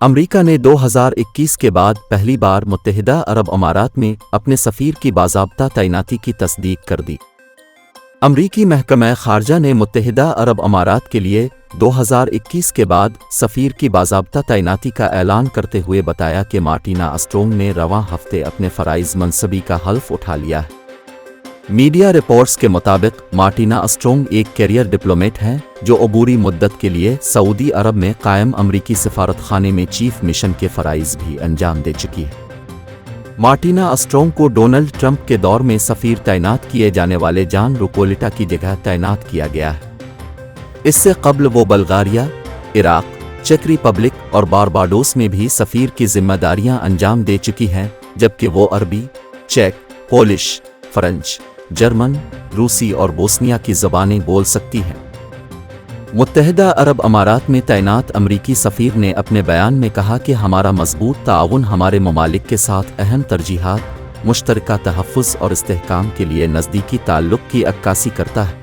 امریکہ نے 2021 کے بعد پہلی بار متحدہ عرب امارات میں اپنے سفیر کی باضابطہ تعیناتی کی تصدیق کر دی۔ امریکی محکمہ خارجہ نے متحدہ عرب امارات کے لیے 2021 کے بعد سفیر کی باضابطہ تعیناتی کا اعلان کرتے ہوئے بتایا کہ مارٹینا اسٹرونگ نے رواں ہفتے اپنے فرائض منصبی کا حلف اٹھا لیا ہے۔ میڈیا رپورٹس کے مطابق مارٹینا اسٹرونگ ایک کیریئر ڈپلومیٹ ہیں جو عبوری مدت کے لیے سعودی عرب میں قائم امریکی سفارتخانے میں چیف مشن کے فرائض بھی انجام دے چکی ہے۔ مارٹینا اسٹرونگ کو ڈونلڈ ٹرمپ کے دور میں سفیر تعینات کیے جانے والے جان روکولیٹا کی جگہ تعینات کیا گیا ہے۔ اس سے قبل وہ بلغاریہ، عراق، چیک ریپبلک اور بارباڈوس میں بھی سفیر کی ذمہ داریاں انجام دے چکی ہیں، جبکہ وہ عربی، چیک، پولش، فرنچ، جرمن، روسی اور بوسنیا کی زبانیں بول سکتی ہیں۔ متحدہ عرب امارات میں تعینات امریکی سفیر نے اپنے بیان میں کہا کہ ہمارا مضبوط تعاون ہمارے ممالک کے ساتھ اہم ترجیحات، مشترکہ تحفظ اور استحکام کے لیے نزدیکی تعلق کی عکاسی کرتا ہے۔